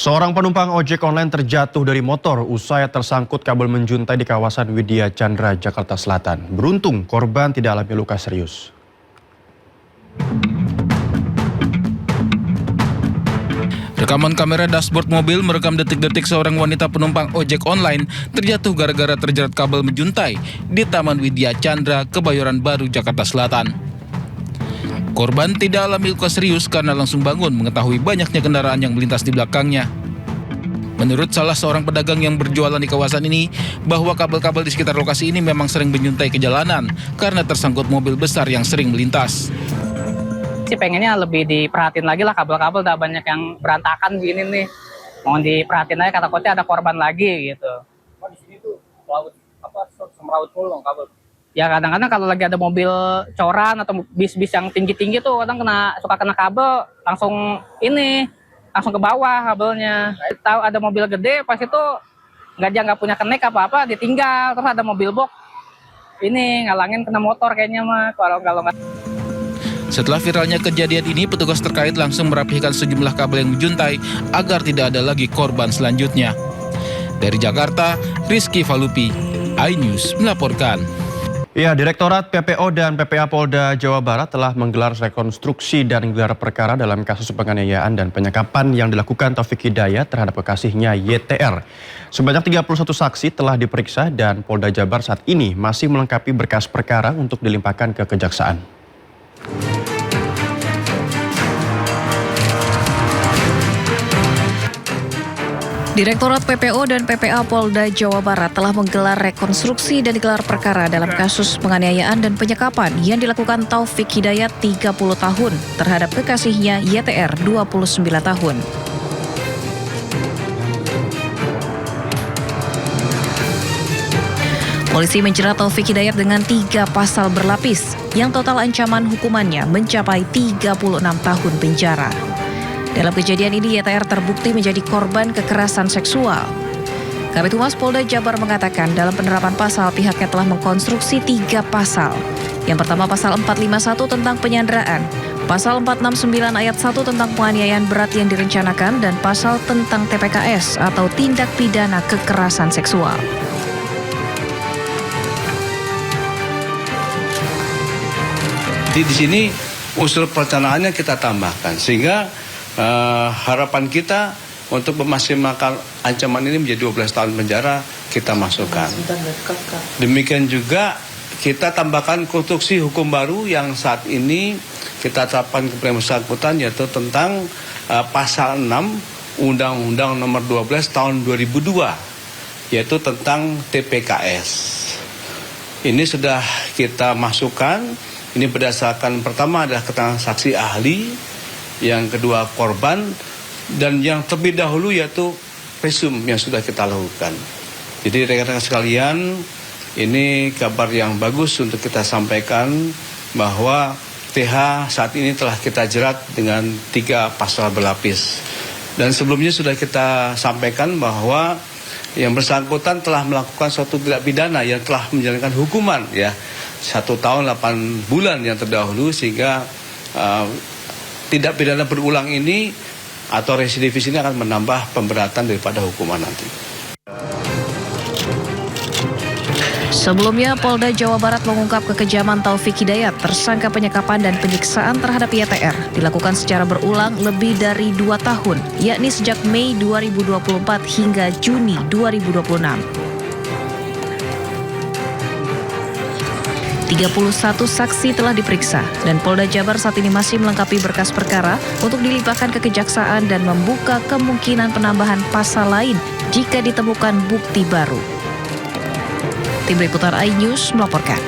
Seorang penumpang ojek online terjatuh dari motor usai tersangkut kabel menjuntai di kawasan Widya Chandra, Jakarta Selatan. Beruntung korban tidak alami luka serius. Rekaman kamera dashboard mobil merekam detik-detik seorang wanita penumpang ojek online terjatuh gara-gara terjerat kabel menjuntai di Taman Widya Chandra, Kebayoran Baru, Jakarta Selatan. Korban tidak alami luka serius karena langsung bangun mengetahui banyaknya kendaraan yang melintas di belakangnya. Menurut salah seorang pedagang yang berjualan di kawasan ini, bahwa kabel-kabel di sekitar lokasi ini memang sering menyuntai ke jalanan karena tersangkut mobil besar yang sering melintas. Sih pengennya lebih diperhatiin lagi lah, kabel-kabel udah banyak yang berantakan begini nih. Mohon diperhatiin aja, kata takutnya ada korban lagi gitu. Oh, di sini tuh semraut mulu kabel. Ya kadang-kadang kalau lagi ada mobil coran atau bis-bis yang tinggi-tinggi tuh kadang suka kena kabel, langsung ke bawah kabelnya. Tahu ada mobil gede, pas itu nggak punya connect apa-apa, ditinggal. Terus ada mobil box ini ngalangin kena motor kayaknya mah kalau nggak. Setelah viralnya kejadian ini, petugas terkait langsung merapihkan sejumlah kabel yang menjuntai agar tidak ada lagi korban selanjutnya. Dari Jakarta, Rizky Falupi, iNews melaporkan. Ya, Direktorat PPO dan PPA Polda Jawa Barat telah menggelar rekonstruksi dan gelar perkara dalam kasus penganiayaan dan penyekapan yang dilakukan Taufik Hidayat terhadap kekasihnya YTR. Sebanyak 31 saksi telah diperiksa dan Polda Jabar saat ini masih melengkapi berkas perkara untuk dilimpahkan ke Kejaksaan. Direktorat PPO dan PPA Polda Jawa Barat telah menggelar rekonstruksi dan gelar perkara dalam kasus penganiayaan dan penyekapan yang dilakukan Taufik Hidayat 30 tahun terhadap kekasihnya YTR 29 tahun. Polisi menjerat Taufik Hidayat dengan 3 pasal berlapis yang total ancaman hukumannya mencapai 36 tahun penjara. Dalam kejadian ini, YTR terbukti menjadi korban kekerasan seksual. Kabid Humas Polda Jabar mengatakan dalam penerapan pasal pihaknya telah mengkonstruksi 3 pasal. Yang pertama pasal 451 tentang penyanderaan, pasal 469 ayat 1 tentang penganiayaan berat yang direncanakan, dan pasal tentang TPKS atau tindak pidana kekerasan seksual. Di sini unsur perencanaannya kita tambahkan sehingga harapan kita untuk memaksimalkan ancaman ini menjadi 12 tahun penjara kita masukkan. Demikian juga kita tambahkan konstruksi hukum baru yang saat ini kita terapkan kepada yang bersangkutan, yaitu tentang pasal 6 Undang-Undang Nomor 12 Tahun 2002, yaitu tentang TPKS. Ini sudah kita masukkan. Ini berdasarkan pertama adalah keterangan saksi ahli, yang kedua korban, dan yang terlebih dahulu yaitu presum yang sudah kita lakukan. Jadi rekan-rekan sekalian, ini kabar yang bagus untuk kita sampaikan bahwa TH saat ini telah kita jerat dengan 3 pasal berlapis. Dan sebelumnya sudah kita sampaikan bahwa yang bersangkutan telah melakukan suatu tindak pidana yang telah menjalankan hukuman 1 tahun 8 bulan yang terdahulu, sehingga tindak pidana berulang ini atau residivis ini akan menambah pemberatan daripada hukuman nanti. Sebelumnya, Polda Jawa Barat mengungkap kekejaman Taufik Hidayat, tersangka penyekapan dan penyiksaan terhadap YTR, dilakukan secara berulang lebih dari 2 tahun, yakni sejak Mei 2024 hingga Juni 2026. 31 saksi telah diperiksa dan Polda Jabar saat ini masih melengkapi berkas perkara untuk dilimpahkan ke Kejaksaan dan membuka kemungkinan penambahan pasal lain jika ditemukan bukti baru. Tim Liputan iNews melaporkan.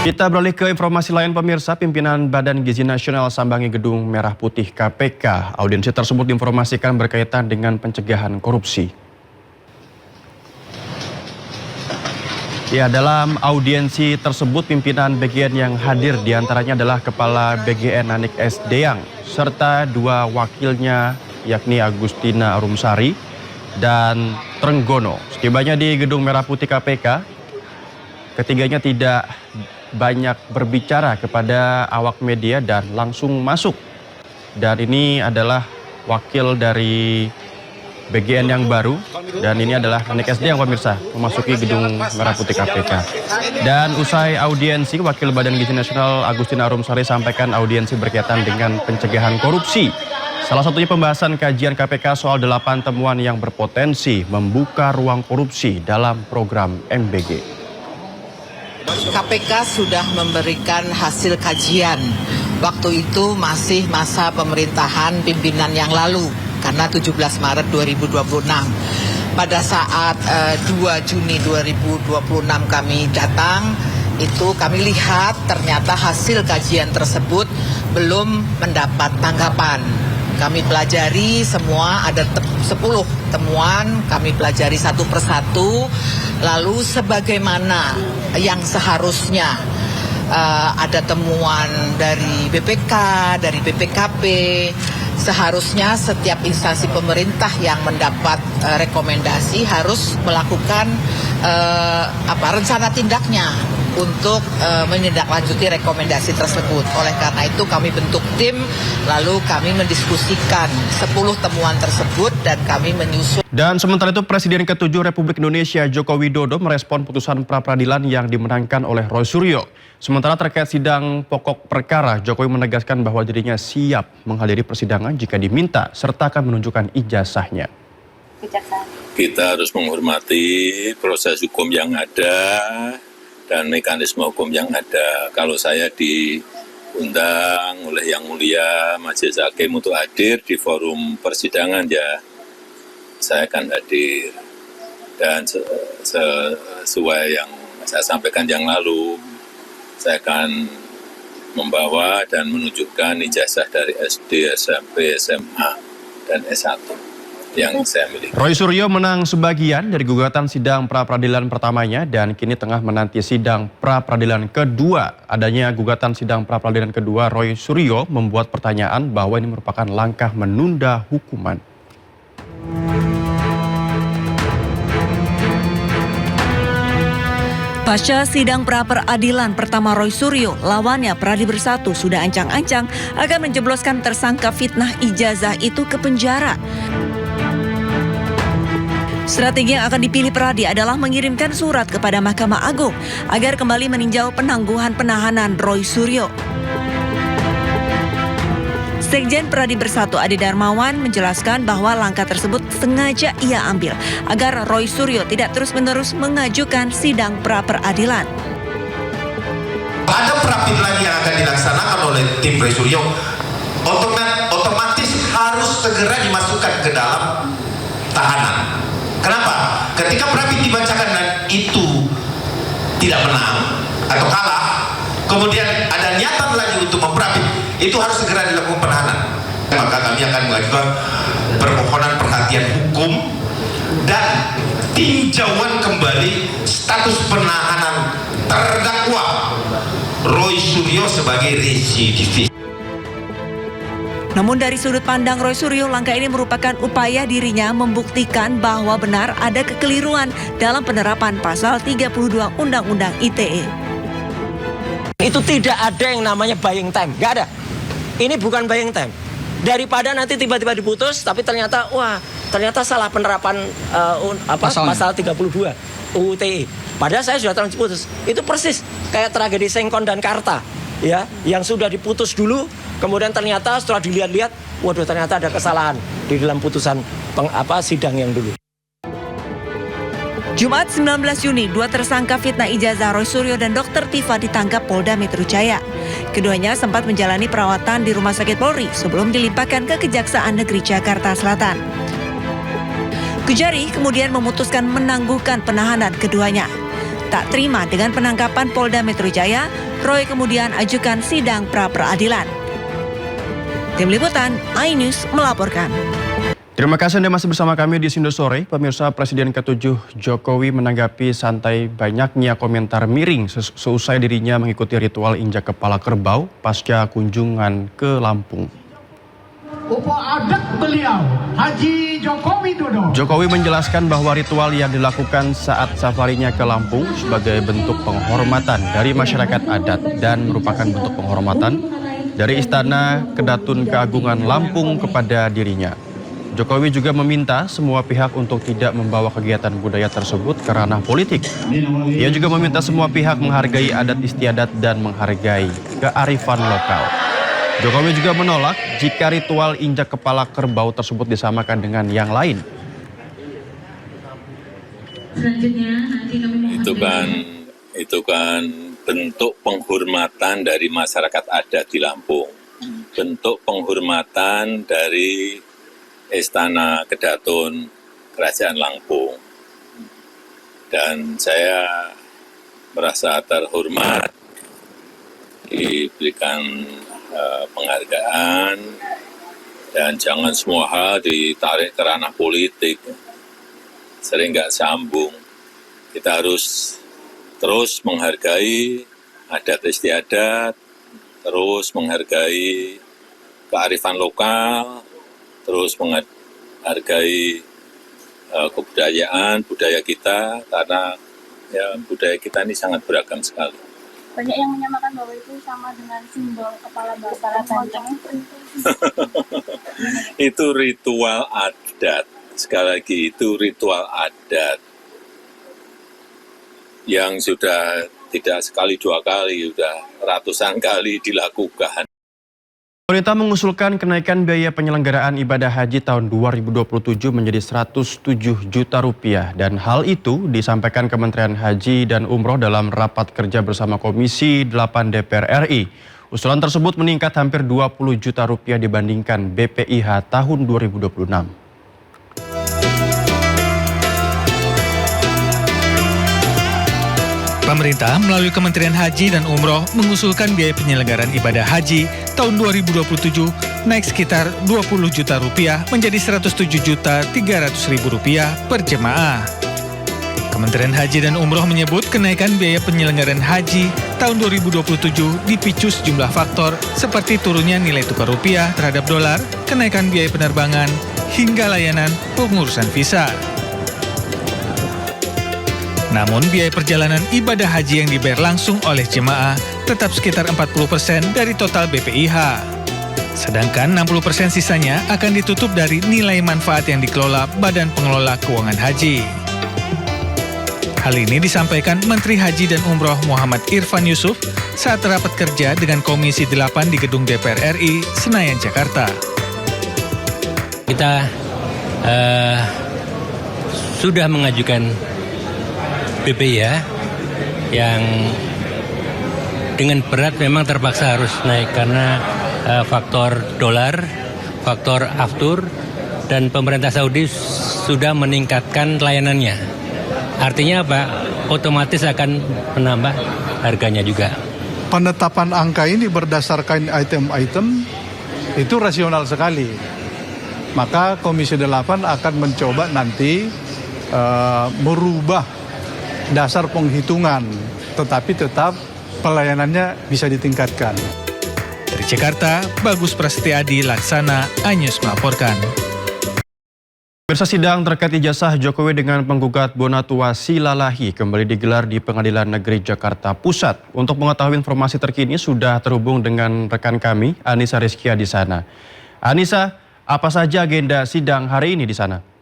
Kita beralih ke informasi lain, pemirsa. Pimpinan Badan Gizi Nasional sambangi Gedung Merah Putih KPK. Audiensi tersebut diinformasikan berkaitan dengan pencegahan korupsi. Ya, dalam audiensi tersebut pimpinan BGN yang hadir diantaranya adalah Kepala BGN Nanik S. Deyang serta 2 wakilnya yakni Agustina Arumsari dan Trenggono. Setibanya di Gedung Merah Putih KPK, ketiganya tidak banyak berbicara kepada awak media dan langsung masuk. Dan ini adalah wakil dari BGN yang baru, dan ini adalah Anik SD yang pemirsa memasuki gedung Merah Putih KPK. Dan usai audiensi, Wakil Badan Gizi Nasional Agustin Arumsari sampaikan audiensi berkaitan dengan pencegahan korupsi. Salah satunya pembahasan kajian KPK soal 8 temuan yang berpotensi membuka ruang korupsi dalam program MBG. KPK sudah memberikan hasil kajian. Waktu itu masih masa pemerintahan pimpinan yang lalu, karena 17 Maret 2026. Pada saat 2 Juni 2026 kami datang, itu kami lihat ternyata hasil kajian tersebut belum mendapat tanggapan. Kami pelajari semua, ada 10 temuan, kami pelajari satu persatu, lalu sebagaimana yang seharusnya ada temuan dari BPK, dari BPKP, seharusnya setiap instansi pemerintah yang mendapat rekomendasi harus melakukan rencana tindaknya untuk menindaklanjuti rekomendasi tersebut. Oleh karena itu kami bentuk tim, lalu kami mendiskusikan 10 temuan tersebut dan kami menyusun. Dan sementara itu Presiden ke-7 Republik Indonesia Joko Widodo merespon putusan pra-peradilan yang dimenangkan oleh Roy Suryo. Sementara terkait sidang pokok perkara, Jokowi menegaskan bahwa dirinya siap menghadiri persidangan jika diminta serta akan menunjukkan ijazahnya. Kita harus menghormati proses hukum yang ada dan mekanisme hukum yang ada. Kalau saya diundang oleh Yang Mulia Majelis Hakim untuk hadir di forum persidangan, ya saya akan hadir. Dan sesuai yang saya sampaikan yang lalu, saya akan membawa dan menunjukkan ijazah dari SD, SMP, SMA, dan S1 yang saya miliki. Roy Suryo menang sebagian dari gugatan sidang pra-peradilan pertamanya dan kini tengah menanti sidang pra-peradilan kedua. Adanya gugatan sidang pra-peradilan kedua, Roy Suryo membuat pertanyaan bahwa ini merupakan langkah menunda hukuman. Pasca sidang pra-peradilan pertama Roy Suryo, lawannya Pradi Bersatu sudah ancang-ancang akan menjebloskan tersangka fitnah ijazah itu ke penjara. Strategi yang akan dipilih Pradi adalah mengirimkan surat kepada Mahkamah Agung agar kembali meninjau penangguhan penahanan Roy Suryo. Sekjen Pradi Bersatu Ade Darmawan menjelaskan bahwa langkah tersebut sengaja ia ambil agar Roy Suryo tidak terus-menerus mengajukan sidang pra-peradilan. Ada pra-peradilan yang akan dilaksanakan oleh tim Roy Suryo, otomatis harus segera dimasukkan ke dalam tahanan. Kenapa? Ketika pra-peradilan dibacakan dan itu tidak menang atau kalah, kemudian ada niatan lagi untuk mempra-peradilan, itu harus segera dilakukan penahanan. Maka kami akan mengajukan permohonan perhatian hukum dan tinjauan kembali status penahanan terdakwa Roy Suryo sebagai residivis. Namun dari sudut pandang Roy Suryo, langkah ini merupakan upaya dirinya membuktikan bahwa benar ada kekeliruan dalam penerapan pasal 32 Undang-Undang ITE. Itu tidak ada yang namanya buying time, nggak ada. Ini bukan buying time. Daripada nanti tiba-tiba diputus, tapi ternyata salah penerapan pasal 32 UU ITE. Padahal saya sudah terlanjur putus. Itu persis kayak tragedi Sengkon dan Karta, ya, yang sudah diputus dulu, kemudian ternyata setelah dilihat-lihat, waduh ternyata ada kesalahan di dalam putusan sidang yang dulu. Jumat 19 Juni, 2 tersangka fitnah ijazah Roy Suryo dan Dr. Tifa ditangkap Polda Metro Jaya. Keduanya sempat menjalani perawatan di Rumah Sakit Polri sebelum dilimpahkan ke Kejaksaan Negeri Jakarta Selatan. Kejari kemudian memutuskan menangguhkan penahanan keduanya. Tak terima dengan penangkapan Polda Metro Jaya, Roy kemudian ajukan sidang pra-peradilan. Tim Liputan, iNews melaporkan. Terima kasih Anda masih bersama kami di Sindo Sore. Pemirsa, Presiden ke-7 Jokowi menanggapi santai banyaknya komentar miring seusai dirinya mengikuti ritual injak kepala kerbau pasca kunjungan ke Lampung. Adat beliau, Haji Joko Widodo. Jokowi menjelaskan bahwa ritual yang dilakukan saat safarinya ke Lampung sebagai bentuk penghormatan dari masyarakat adat dan merupakan bentuk penghormatan dari Istana Kedatun Keagungan Lampung kepada dirinya. Jokowi juga meminta semua pihak untuk tidak membawa kegiatan budaya tersebut ke ranah politik. Ia juga meminta semua pihak menghargai adat istiadat dan menghargai kearifan lokal. Jokowi juga menolak jika ritual injak kepala kerbau tersebut disamakan dengan yang lain. Selanjutnya nanti kami mohon itu kan bentuk penghormatan dari masyarakat adat di Lampung. Bentuk penghormatan dari Istana Kedatun Kerajaan Lampung. Dan saya merasa terhormat diberikan penghargaan, dan jangan semua hal ditarik ke ranah politik. Sering nggak sambung. Kita harus terus menghargai adat istiadat, terus menghargai kearifan lokal, terus menghargai kebudayaan, budaya kita, karena ya budaya kita ini sangat beragam sekali. banyak yang menyamakan bahwa itu sama dengan simbol kepala banteng. Itu ritual adat. Sekali lagi, itu ritual adat yang sudah tidak sekali dua kali, sudah ratusan kali dilakukan. Pemerintah mengusulkan kenaikan biaya penyelenggaraan ibadah haji tahun 2027 menjadi 107 juta rupiah, dan hal itu disampaikan Kementerian Haji dan Umroh dalam rapat kerja bersama Komisi 8 DPR RI. Usulan tersebut meningkat hampir 20 juta rupiah dibandingkan BPIH tahun 2026. Pemerintah melalui Kementerian Haji dan Umroh mengusulkan biaya penyelenggaraan ibadah haji tahun 2027 naik sekitar 20 juta rupiah menjadi 107 juta 300 ribu rupiah per jemaah. Kementerian Haji dan Umroh menyebut kenaikan biaya penyelenggaraan haji tahun 2027 dipicu sejumlah faktor seperti turunnya nilai tukar rupiah terhadap dolar, kenaikan biaya penerbangan, hingga layanan pengurusan visa. Namun biaya perjalanan ibadah haji yang dibayar langsung oleh jemaah tetap sekitar 40% dari total BPIH. Sedangkan 60% sisanya akan ditutup dari nilai manfaat yang dikelola Badan Pengelola Keuangan Haji. Hal ini disampaikan Menteri Haji dan Umroh Muhammad Irfan Yusuf saat rapat kerja dengan Komisi 8 di Gedung DPR RI, Senayan, Jakarta. Kita sudah mengajukan BPIH yang dengan berat memang terpaksa harus naik karena faktor dolar, faktor aftur, dan pemerintah Saudi sudah meningkatkan layanannya. Artinya apa? Otomatis akan menambah harganya juga. Penetapan angka ini berdasarkan item-item itu rasional sekali. Maka Komisi 8 akan mencoba nanti merubah dasar penghitungan, tetapi tetap pelayanannya bisa ditingkatkan. Dari Jakarta, Bagus Prasetyadi Laksana, Anyus melaporkan. Pemirsa, sidang terkait ijazah Jokowi dengan penggugat Bonatua Silalahi kembali digelar di Pengadilan Negeri Jakarta Pusat. Untuk mengetahui informasi terkini sudah terhubung dengan rekan kami, Anissa Rizkia di sana. Anissa, apa saja agenda sidang hari ini di sana?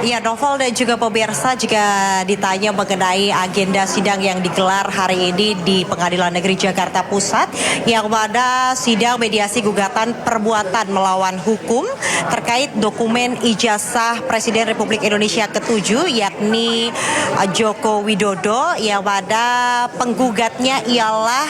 Ya, Novel dan juga pemirsa, jika ditanya mengenai agenda sidang yang digelar hari ini di Pengadilan Negeri Jakarta Pusat, yang mana sidang mediasi gugatan perbuatan melawan hukum terkait dokumen ijazah Presiden Republik Indonesia ke-7, yakni Joko Widodo, yang mana penggugatnya ialah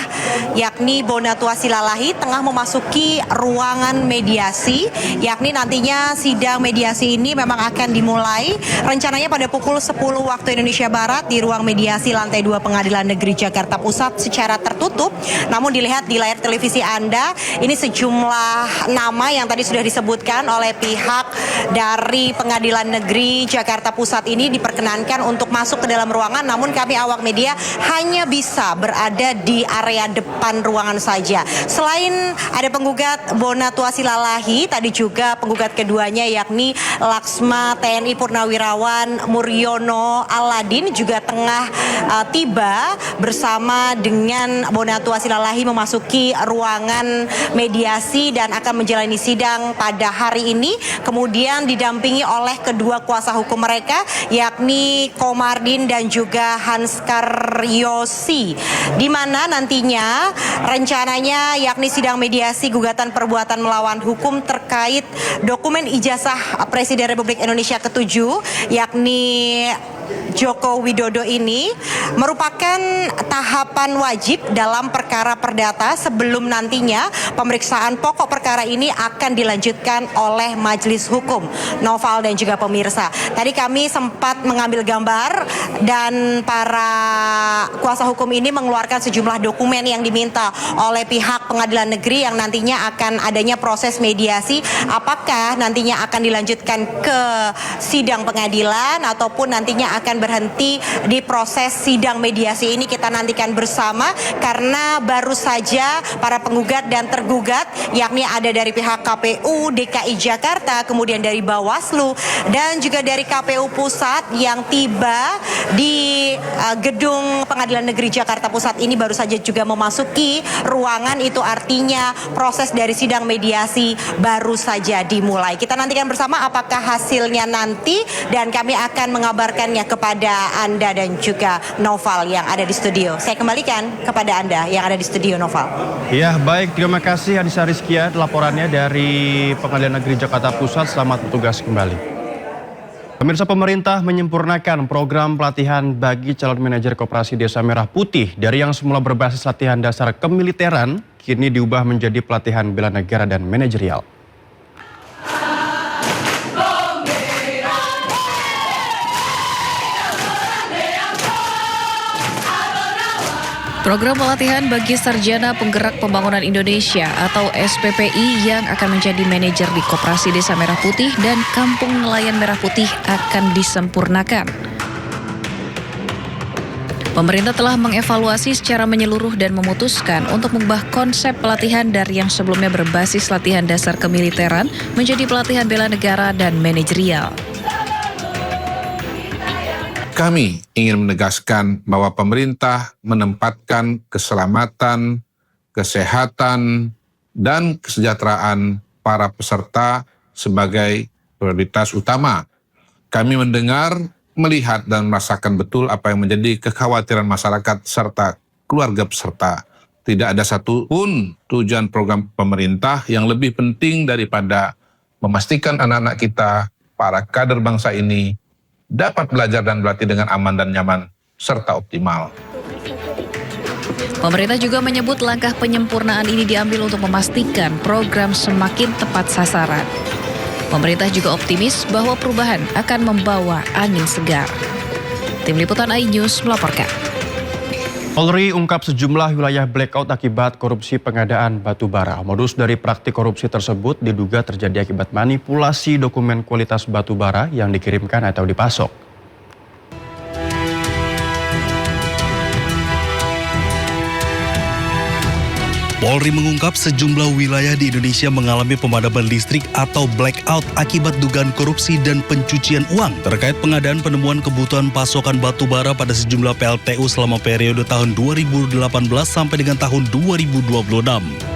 yakni Bonatua Silalahi, tengah memasuki ruangan mediasi, yakni nantinya sidang mediasi ini memang akan dimulai rencananya pada pukul 10 waktu Indonesia Barat di ruang mediasi lantai 2 Pengadilan Negeri Jakarta Pusat secara tertutup. Namun dilihat di layar televisi Anda, ini sejumlah nama yang tadi sudah disebutkan oleh pihak pihak dari Pengadilan Negeri Jakarta Pusat ini diperkenankan untuk masuk ke dalam ruangan, namun kami awak media hanya bisa berada di area depan ruangan saja. Selain ada penggugat Bonatuasi Lalahi, tadi juga penggugat keduanya yakni Laksma TNI Purnawirawan Muryono Aladin juga tengah tiba bersama dengan Bonatuasi Lalahi memasuki ruangan mediasi dan akan menjalani sidang pada hari ini, kemudian didampingi oleh kedua kuasa hukum mereka yakni Komardin dan juga Hanskar Yosi, di mana nantinya rencananya yakni sidang mediasi gugatan perbuatan melawan hukum terkait dokumen ijazah Presiden Republik Indonesia ke-7 yakni Joko Widodo ini merupakan tahapan wajib dalam perkara perdata sebelum nantinya pemeriksaan pokok perkara ini akan dilanjutkan oleh Majelis Hukum. Noval dan juga pemirsa, tadi kami sempat mengambil gambar dan para kuasa hukum ini mengeluarkan sejumlah dokumen yang diminta oleh pihak Pengadilan Negeri yang nantinya akan adanya proses mediasi, apakah nantinya akan dilanjutkan ke sidang pengadilan ataupun nantinya akan berhenti di proses sidang mediasi ini. Kita nantikan bersama karena baru saja para penggugat dan tergugat yakni ada dari pihak KPU DKI Jakarta, kemudian dari Bawaslu dan juga dari KPU Pusat yang tiba di gedung Pengadilan Negeri Jakarta Pusat ini baru saja juga memasuki ruangan. Itu artinya proses dari sidang mediasi baru saja dimulai. Kita nantikan bersama apakah hasilnya nanti dan kami akan mengabarkannya kepada Anda dan juga Noval yang ada di studio. Saya kembalikan kepada Anda yang ada di studio, Noval. Ya, baik. Terima kasih Adisa Rizkia laporannya dari Pengadilan Negeri Jakarta Pusat. Selamat bertugas kembali. Pemirsa, pemerintah menyempurnakan program pelatihan bagi calon manajer Koperasi Desa Merah Putih. Dari yang semula berbasis latihan dasar kemiliteran, kini diubah menjadi pelatihan bela negara dan manajerial. Program pelatihan bagi Sarjana Penggerak Pembangunan Indonesia atau SPPI yang akan menjadi manajer di Koperasi Desa Merah Putih dan Kampung Nelayan Merah Putih akan disempurnakan. Pemerintah telah mengevaluasi secara menyeluruh dan memutuskan untuk mengubah konsep pelatihan dari yang sebelumnya berbasis latihan dasar kemiliteran menjadi pelatihan bela negara dan manajerial. Kami ingin menegaskan bahwa pemerintah menempatkan keselamatan, kesehatan, dan kesejahteraan para peserta sebagai prioritas utama. Kami mendengar, melihat, dan merasakan betul apa yang menjadi kekhawatiran masyarakat serta keluarga peserta. Tidak ada satupun tujuan program pemerintah yang lebih penting daripada memastikan anak-anak kita, para kader bangsa ini, dapat belajar dan berlatih dengan aman dan nyaman, serta optimal. Pemerintah juga menyebut langkah penyempurnaan ini diambil untuk memastikan program semakin tepat sasaran. Pemerintah juga optimis bahwa perubahan akan membawa angin segar. Tim Liputan iNews melaporkan. Polri ungkap sejumlah wilayah blackout akibat korupsi pengadaan batu bara. Modus dari praktik korupsi tersebut diduga terjadi akibat manipulasi dokumen kualitas batu bara yang dikirimkan atau dipasok. Polri mengungkap sejumlah wilayah di Indonesia mengalami pemadaman listrik atau blackout akibat dugaan korupsi dan pencucian uang terkait pengadaan penemuan kebutuhan pasokan batu bara pada sejumlah PLTU selama periode tahun 2018 sampai dengan tahun 2026.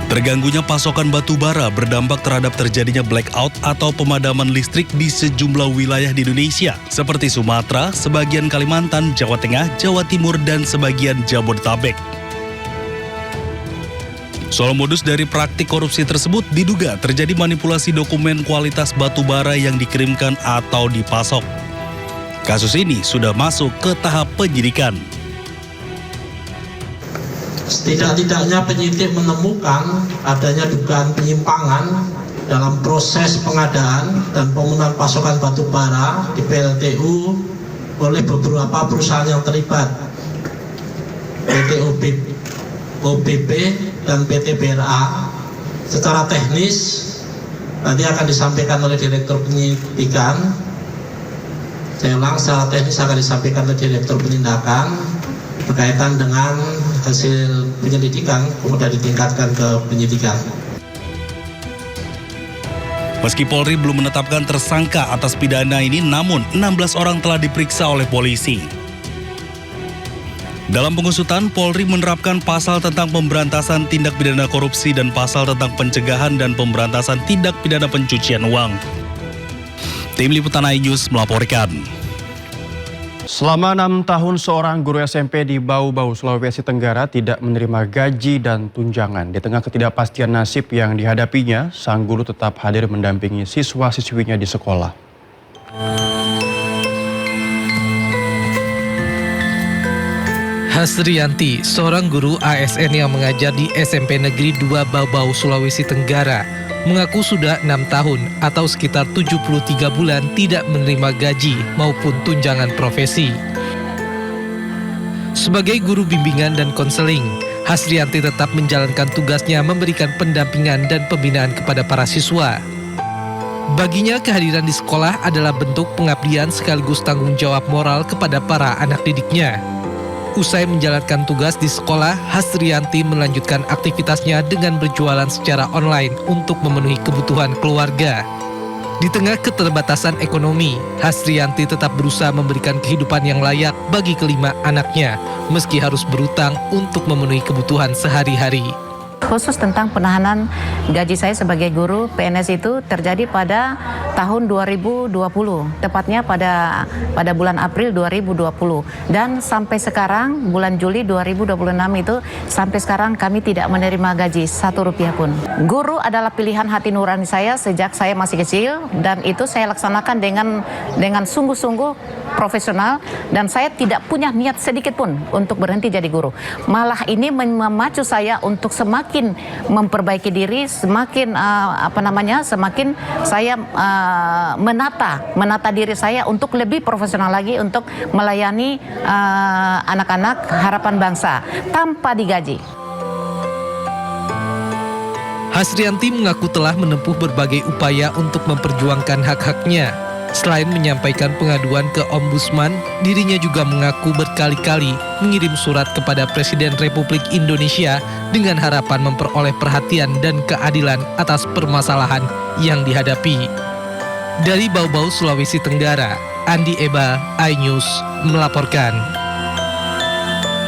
Terganggunya pasokan batu bara berdampak terhadap terjadinya blackout atau pemadaman listrik di sejumlah wilayah di Indonesia, seperti Sumatera, sebagian Kalimantan, Jawa Tengah, Jawa Timur, dan sebagian Jabodetabek. Soal modus dari praktik korupsi tersebut diduga terjadi manipulasi dokumen kualitas batu bara yang dikirimkan atau dipasok. Kasus ini sudah masuk ke tahap penyidikan. Setidak-tidaknya penyidik menemukan adanya dugaan penyimpangan dalam proses pengadaan dan pemenuhan pasokan batu bara di PLTU oleh beberapa perusahaan yang terlibat, PT OBP dan PT BRA, secara teknis nanti akan disampaikan oleh Direktur Penyidikan. Saya ulang, secara teknis akan disampaikan oleh Direktur Penindakan berkaitan dengan hasil penyelidikan, kemudian ditingkatkan ke penyidikan. Meski Polri belum menetapkan tersangka atas pidana ini, namun 16 orang telah diperiksa oleh polisi. Dalam pengusutan, Polri menerapkan pasal tentang pemberantasan tindak pidana korupsi dan pasal tentang pencegahan dan pemberantasan tindak pidana pencucian uang. Tim Liputan iNews melaporkan. Selama 6 tahun seorang guru SMP di Bau-Bau, Sulawesi Tenggara tidak menerima gaji dan tunjangan. Di tengah ketidakpastian nasib yang dihadapinya, sang guru tetap hadir mendampingi siswa-siswinya di sekolah. Hasrianti, seorang guru ASN yang mengajar di SMP Negeri 2 Bau-Bau, Sulawesi Tenggara, mengaku sudah 6 tahun atau sekitar 73 bulan tidak menerima gaji maupun tunjangan profesi. Sebagai guru bimbingan dan konseling, Hasrianti tetap menjalankan tugasnya memberikan pendampingan dan pembinaan kepada para siswa. Baginya, kehadiran di sekolah adalah bentuk pengabdian sekaligus tanggung jawab moral kepada para anak didiknya. Usai menjalankan tugas di sekolah, Hasrianti melanjutkan aktivitasnya dengan berjualan secara online untuk memenuhi kebutuhan keluarga. Di tengah keterbatasan ekonomi, Hasrianti tetap berusaha memberikan kehidupan yang layak bagi kelima anaknya, meski harus berutang untuk memenuhi kebutuhan sehari-hari. Khusus tentang penahanan gaji saya sebagai guru PNS itu terjadi pada tahun 2020, tepatnya pada bulan April 2020. Dan sampai sekarang, bulan Juli 2026 itu, sampai sekarang kami tidak menerima gaji Rp1 pun. Guru adalah pilihan hati nurani saya sejak saya masih kecil, dan itu saya laksanakan dengan sungguh-sungguh profesional, dan saya tidak punya niat sedikit pun untuk berhenti jadi guru. Malah ini memacu saya untuk semakin memperbaiki diri, semakin semakin saya menata diri saya untuk lebih profesional lagi untuk melayani anak-anak harapan bangsa tanpa digaji. Hasrianti mengaku telah menempuh berbagai upaya untuk memperjuangkan hak-haknya. Selain menyampaikan pengaduan ke Ombudsman, dirinya juga mengaku berkali-kali mengirim surat kepada Presiden Republik Indonesia dengan harapan memperoleh perhatian dan keadilan atas permasalahan yang dihadapi. Dari Bau-Bau, Sulawesi Tenggara, Andi Eba, iNews melaporkan.